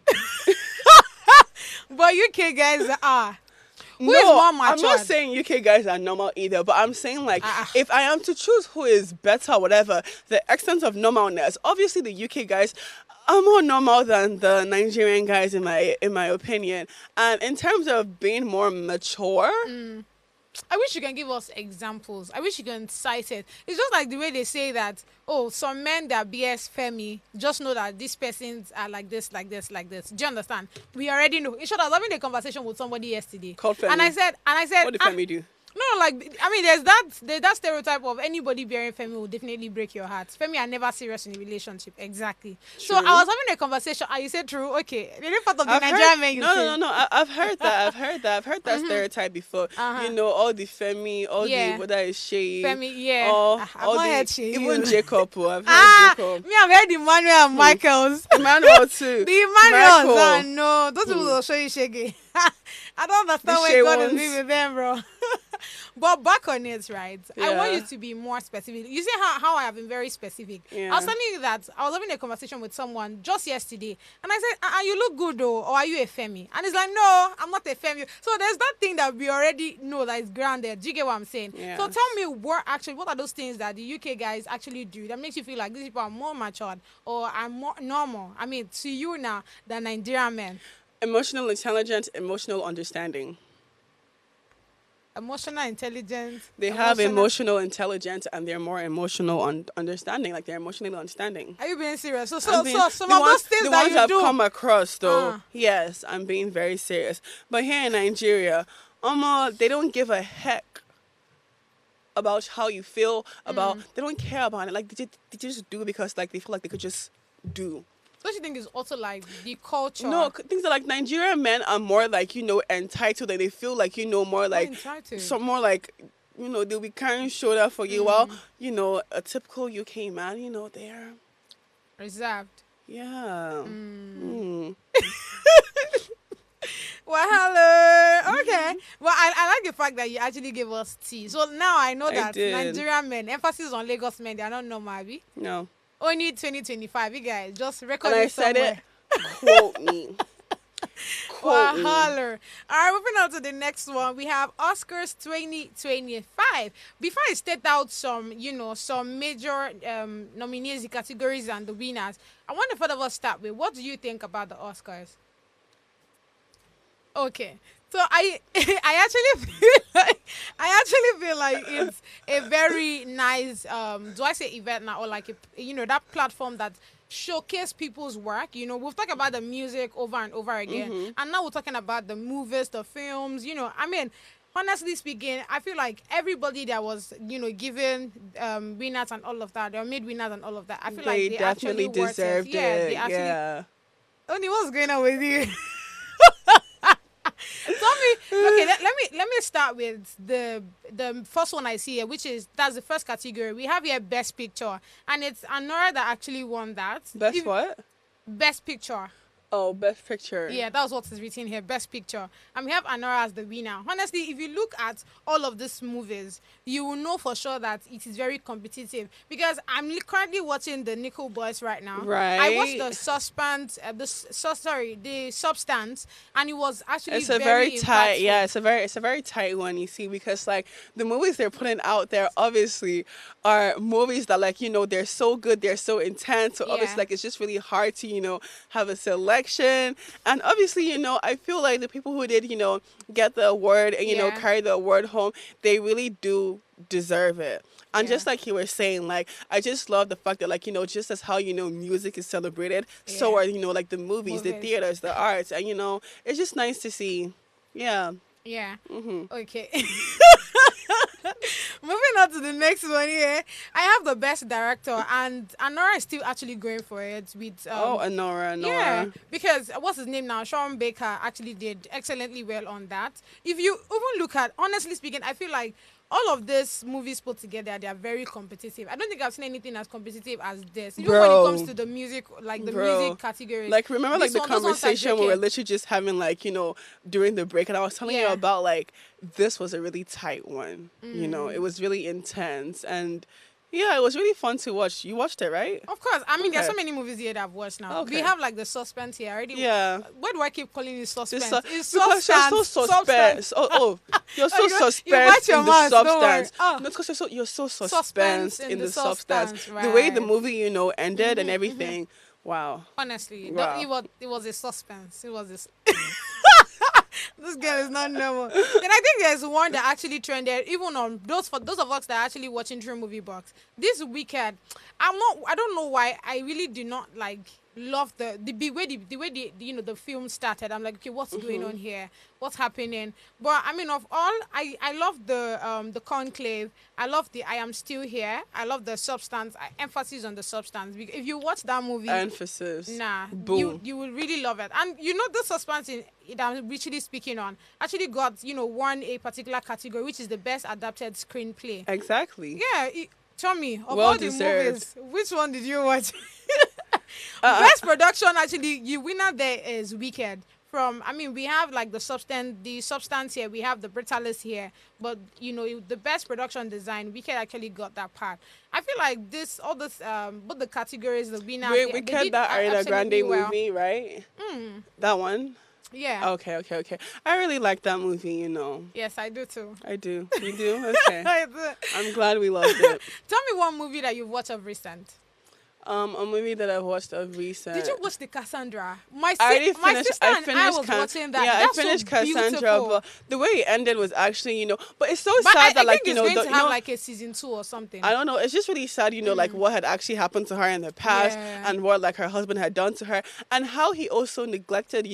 But UK guys are. Who no, is more I'm not matured? saying UK guys are normal either, but I'm saying like Ah. if I am to choose who is better, whatever, the extent of normalness, obviously the UK guys are more normal than the Nigerian guys in my opinion. And in terms of being more mature, I wish you can give us examples. I wish you can cite it. It's just like the way they say that, oh, some men that BS Femi, just know that these persons are like this, like this, like this. Do you understand? We already know. In short, I was having a conversation with somebody yesterday. Called Femi. And I said, what did Femi do? no, like, I mean, there's that stereotype of anybody bearing Femi will definitely break your heart. Femi are never serious in a relationship. Exactly. So True. I was having a conversation, and you said true. Okay. The other part of the I've Nigerian heard- men you no, say. no, no, no. I've heard that. I've heard that stereotype before. Uh-huh. You know, all the Femi, all Yeah. the whether it's Shay, Femi, yeah. I've all not the heard Shay. even Jacob. I've heard Ah, Jacob. me, I've heard Emmanuel and Michael's. Emmanuel too. The Emmanuels, Michael. no, those people will show you shaggy. I don't understand The where Shay God is ones. being with them, bro. But back on it, right? I want Yeah. you to be more specific. You see how I have been very specific. Yeah. I was telling you that I was having a conversation with someone just yesterday, and I said, you look good though, or are you a Femi? And it's like, no, I'm not a Femi. So there's that thing that we already know that is grounded. Do you get what I'm saying? Yeah. So tell me what are those things that the UK guys actually do that makes you feel like these people are more matured or are more normal? I mean, to you now than Nigerian men. Emotional intelligence, emotional understanding. Emotional intelligence. They have emotional intelligence and they're more emotional understanding. Like they're emotionally understanding. Are you being serious? So I'm being- some the of ones- those things the that ones you I've do. come across though, Ah. yes, I'm being very serious. But here in Nigeria, they don't give a heck about how you feel. They don't care about it. Like they just do because like they feel like they could just do. Don't you think it's also like the culture? No, things are like Nigerian men are more like entitled. Like they feel like more like entitled. some more like they'll be carrying shoulder for you. While a typical UK man, they're reserved. yeah. Well, hello. Okay. Well, I like the fact that you actually gave us tea. So now I know that did. Nigerian men, emphasis on Lagos men, they are not normal, abi? No. Only 2025, you guys. Just record And I it said somewhere. it. Quote me. Well, Quote me. holler. All right, moving on to the next one. We have Oscars 2025. Before I state out some major nominees, the categories, and the winners, I want to first of all start with, what do you think about the Oscars? Okay. So I actually feel like it's a very nice do I say event now, or like that platform that showcase people's work. We've talked about the music over and over again, and now we're talking about the movies, the films. I mean, honestly speaking, I feel like everybody that was given winners and all of that, or made winners and all of that, I feel like they definitely actually worth deserved it. Yeah, it. they actually. Yeah. Only what's going on with you? Tell me, okay, let me start with the first one I see here, that's the first category. We have here Best Picture, and it's Anora that actually won that. What? Best Picture. Oh, Best Picture. Yeah, that's what is written here, Best Picture. And we have Anora as the winner. Honestly, if you look at all of these movies, you will know for sure that it is very competitive. Because I'm currently watching the Nickel Boys right now. Right. I watched the the Substance, and it was actually It's a very tight, impactful. yeah. It's a very tight one. You see, because like the movies they're putting out there, obviously, are movies that they're so good, they're so intense. So Yeah. obviously, like it's just really hard to have a selection direction, and obviously, I feel like the people who did, get the award and carry the award home, they really do deserve it. And just like you were saying, like, I just love the fact that, like, just as how, music is celebrated, so are, like, the movies, the theaters, the arts, and, it's just nice to see. Yeah. Yeah. Mm-hmm. Okay. Moving on to the next one here. I have the best director, and Anora is still actually going for it with Anora. Yeah, because what's his name now? Sean Baker actually did excellently well on that. If you even look at, honestly speaking, I feel like all of these movies put together, they are very competitive. I don't think I've seen anything as competitive as this. Even when it comes to the music, like the music categories. Like, remember, like, the conversation we were literally just having, like, during the break, and I was telling you about, like, this was a really tight one. It was really intense, and yeah, it was really fun to watch. You watched it, right? Of course. I mean, there's so many movies here that I've watched now. Okay. We have, like, the suspense here already. Yeah. Why do I keep calling it suspense? It's because you're so suspense. You're so suspense in the substance. No, because you're so suspense in the substance. Right. The way the movie, ended and everything. Wow. Honestly, wow. It was a suspense. It was this. This girl is not normal. And I think there's one that actually trended, even on those of us that are actually watching through Movie Box. This weekend, I don't know why I really do not love the way the film started. I'm like, okay, what's going on here? What's happening? But I mean, of all, I love the conclave. I love the I am still here. I love the substance. Emphasis on the substance. Because if you watch that movie, emphasis. Boom. You will really love it. And the suspense that I'm literally speaking on actually got won a particular category, which is the best adapted screenplay. Exactly. Yeah. Tell me, of well all the movies, which one did you watch? Best production, actually, the winner there is Wicked. We have like the substance here, we have the brutalist here, but the best production design, Wicked actually got that part. I feel like both the categories, the winner. Wicked, that Ariana Grande movie, right? That one. Yeah. Okay. I really like that movie, Yes, I do too. I do. You do? Okay. I do. I'm glad we loved it. Tell me one movie that you've watched of recent. A movie that I've watched of recent. Did you watch the Cassandra? My sister and I was watching that. Yeah, that's I finished so Cassandra, but the way it ended was actually, but it's so but sad that I think it's going to have like a season 2 or something. I don't know. It's just really sad, like what had actually happened to her in the past and what like her husband had done to her and how he also neglected,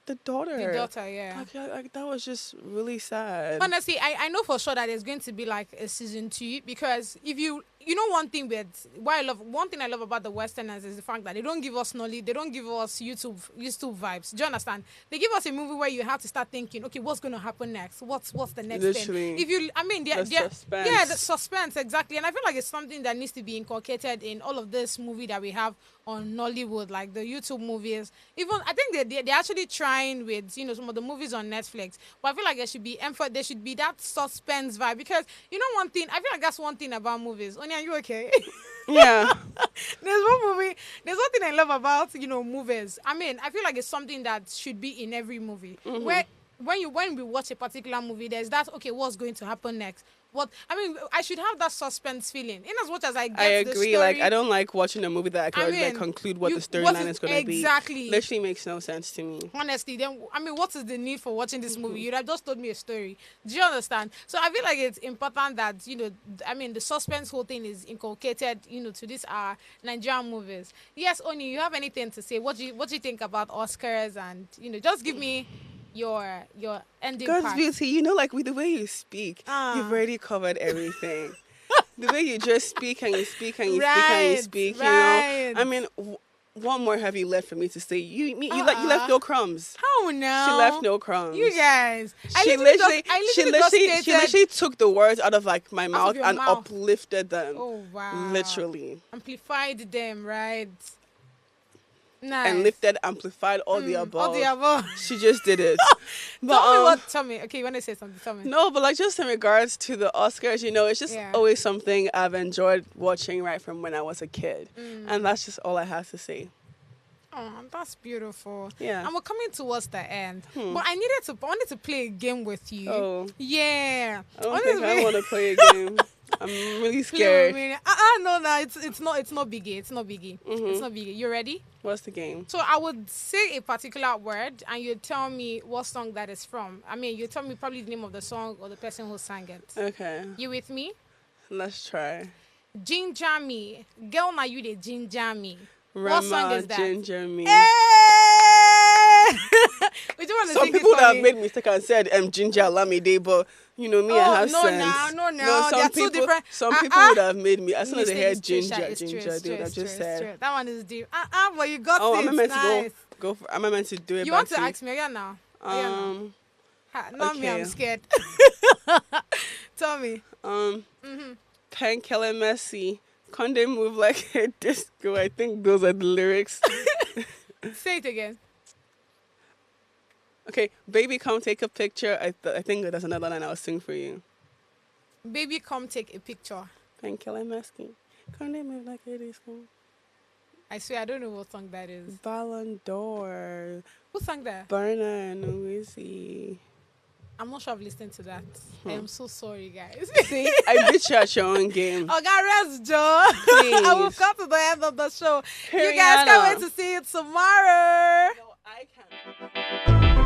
the daughter. The daughter, yeah. Like, that was just really sad. Honestly, I know for sure that there's going to be like a season 2 because if one thing I love about the Westerners is the fact that they don't give us knowledge, they don't give us YouTube vibes. Do you understand? They give us a movie where you have to start thinking, okay, what's going to happen next? What's the next Literally. thing? Suspense. Yeah, the suspense, exactly. And I feel like it's something that needs to be inculcated in all of this movie that we have on Nollywood, like the YouTube movies. Even I think they're actually trying with some of the movies on Netflix. But I feel like there should be that suspense vibe because one thing, I feel like that's one thing about movies. Are you okay? Yeah. There's one thing I love about, movies. I mean, I feel like it's something that should be in every movie. Where when we watch a particular movie, there's that, okay, what's going to happen next? I should have that suspense feeling. In as much as I get I agree. The story, like, I don't like watching a movie that I can already conclude what the storyline is going to be. Exactly. Literally makes no sense to me. Honestly, then, what is the need for watching this movie? You'd have just told me a story. Do you understand? So I feel like it's important that, the suspense whole thing is inculcated, to these Nigerian movies. Yes, Oni, you have anything to say? What do you think about Oscars? And, just give me your ending God's part. beauty, like with the way you speak, you've already covered everything. The way you just speak and you speak and you speak and you speak, right. I mean, what more have you left for me to say? You left no crumbs. How now? She left no crumbs. You guys. She literally took the words out of like my mouth and uplifted them. Oh wow. Literally. Amplified them, right? Nice. And lifted, amplified, all the above. All the above. She just did it. But, tell me. Okay, you want to say something? Tell me. No, but like just in regards to the Oscars, it's just always something I've enjoyed watching right from when I was a kid. And that's just all I have to say. Oh, that's beautiful. Yeah. And we're coming towards the end. But I wanted to play a game with you. Oh. Yeah. I don't think I want to play a game. I'm really scared. No, it's not biggie. It's not biggie. It's not biggie. You ready? What's the game? So I would say a particular word, and you tell me what song that is from. I mean, you tell me probably the name of the song or the person who sang it. Okay. You with me? Let's try. Ginger me, girl. Now you the ginger me. Rama, what song is that? Ginger me. Hey! We do want to Some sing people it would for have me. made mistake and said Ginger Lamide, but you know me, I have no, sense. No, some they're people, two different. Some people would have made me as soon as they heard Mistake is true, Ginger, it's true, Ginger, it's they would true, have it's just true, it's said. true. That one is deep. But you got Oh, it. am I meant nice. to go? Am I meant to do it? You back want to to ask me again now? Not me. okay. I'm scared. Tell me. Painkiller Messi. Conde move like a disco. I think those are the lyrics. Say it again. Okay, baby, come take a picture. I think that's another line I'll sing for you. Baby, come take a picture. Painkiller Messi. Conde move like a disco. I swear, I don't know what song that is. Ballon d'Or. Who sang that? Burner and Wizzy. I'm not sure I've listened to that. I am so sorry, guys. See, I beat you at your own game. Oh, God, rest, Joe. I will come to the end of the show. You guys can't wait to see it tomorrow. No, I can't.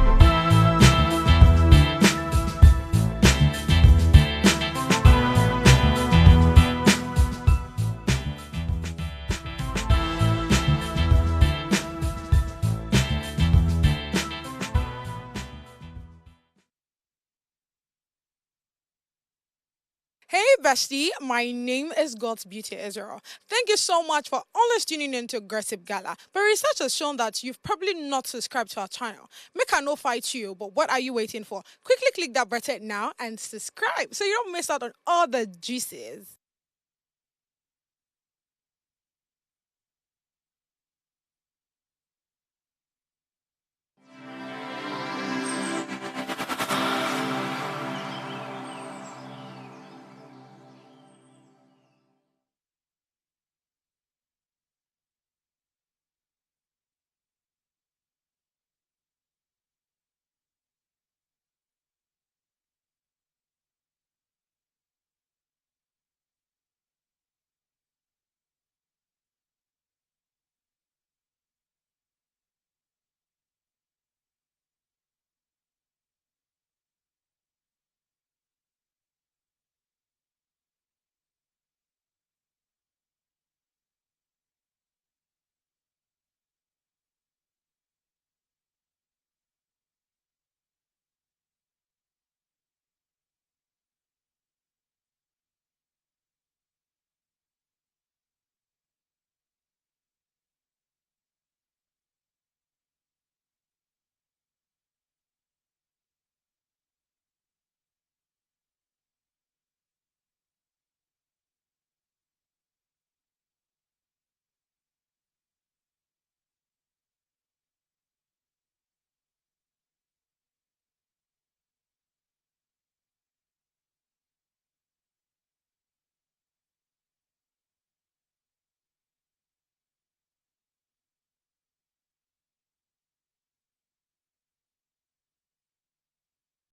Hey, bestie, my name is God's Beauty Israel. Thank you so much for always tuning in to Gossip Gala. But research has shown that you've probably not subscribed to our channel. Make I no fight you, but what are you waiting for? Quickly click that button now and subscribe so you don't miss out on all the juices.